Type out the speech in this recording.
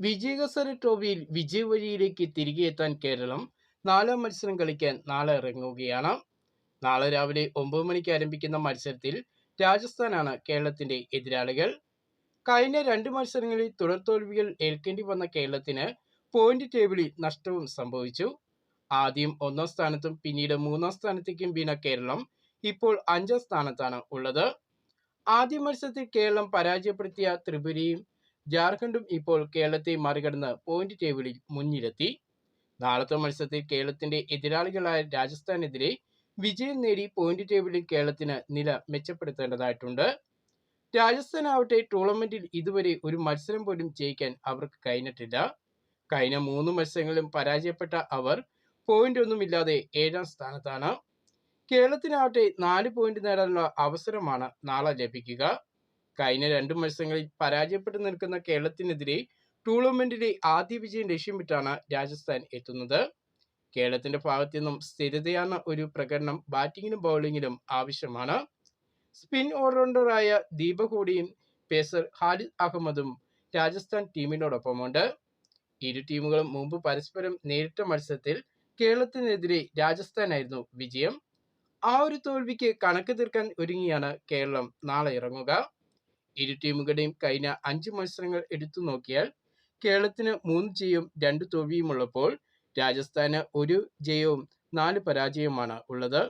വിജയകസര ട്രോഫിയിൽ വിജയവഴിയിലേക്ക് തിരികെ എത്താൻ കേരളം നാലാം മത്സരം കളിക്കാൻ നാളെ ഇറങ്ങുകയാണ്. നാളെ രാവിലെ 9 മണിക്ക് ആരംഭിക്കുന്ന മത്സരത്തിൽ രാജസ്ഥാനാണ് കേരളത്തിന്റെ എതിരാളികൾ. കഴിഞ്ഞ 2 മത്സരങ്ങളിൽ തുടർ തോൽവികൾ ഏൽക്കേണ്ടി വന്ന കേരളത്തിന് പോയിന്റ് ടേബിളിൽ നഷ്ടവും സംഭവിച്ചു. ആദ്യം 1-ാം സ്ഥാനത്തും പിന്നീട് 3-ാം സ്ഥാനത്തേക്കും വീണ കേരളം ഇപ്പോൾ 5-ാം സ്ഥാനത്താണ് ഉള്ളത്. ആദ്യ മത്സരത്തിൽ കേരളം പരാജയപ്പെടുത്തിയ ത്രിപുരയും ജാർഖണ്ഡും ഇപ്പോൾ കേരളത്തെ മറികടന്ന് പോയിന്റ് ടേബിളിൽ മുന്നിലെത്തി. നാളത്തെ മത്സരത്തിൽ കേരളത്തിന്റെ എതിരാളികളായ രാജസ്ഥാനെതിരെ വിജയം നേടി പോയിന്റ് ടേബിളിൽ കേരളത്തിന് നില മെച്ചപ്പെടുത്തേണ്ടതായിട്ടുണ്ട്. രാജസ്ഥാൻ ആവട്ടെ ടൂർണമെന്റിൽ ഇതുവരെ ഒരു മത്സരം പോലും ജയിക്കാൻ അവർക്ക് കഴിഞ്ഞിട്ടില്ല. കഴിഞ്ഞ 3 മത്സരങ്ങളിലും പരാജയപ്പെട്ട അവർ പോയിന്റ് ഒന്നുമില്ലാതെ 7-ാം സ്ഥാനത്താണ്. കേരളത്തിനാവട്ടെ 4 പോയിന്റ് നേടാനുള്ള അവസരമാണ് നാളെ ലഭിക്കുക. കഴിഞ്ഞ 2 മത്സരങ്ങളിൽ പരാജയപ്പെട്ടു നിൽക്കുന്ന കേരളത്തിനെതിരെ ടൂർണമെന്റിലെ ആദ്യ വിജയം ലക്ഷ്യമിട്ടാണ് രാജസ്ഥാൻ എത്തുന്നത്. കേരളത്തിന്റെ ഭാഗത്തു നിന്നും സ്ഥിരതയാർന്ന ഒരു പ്രകടനം ബാറ്റിങ്ങിലും ബൗളിങ്ങിലും ആവശ്യമാണ്. സ്പിൻ ഓൾറൗണ്ടറായ ദീപക് ഹൂഡയും പേസർ ഖാലിദ് അഹമ്മദും രാജസ്ഥാൻ ടീമിനോടൊപ്പമുണ്ട്. ഇരു ടീമുകളും മുമ്പ് പരസ്പരം നേരിട്ട മത്സരത്തിൽ കേരളത്തിനെതിരെ രാജസ്ഥാനായിരുന്നു വിജയം. ആ ഒരു തോൽവിക്ക് കണക്ക് തീർക്കാൻ ഒരുങ്ങിയാണ് കേരളം നാളെ ഇറങ്ങുക. ഇരു ടീമുകളുടെയും കഴിഞ്ഞ 5 മത്സരങ്ങൾ എടുത്തു നോക്കിയാൽ കേരളത്തിന് 3 ജയവും 2 തോൽവിയുമുള്ളപ്പോൾ രാജസ്ഥാന് 1 ജയവും 4 പരാജയവുമാണ് ഉള്ളത്.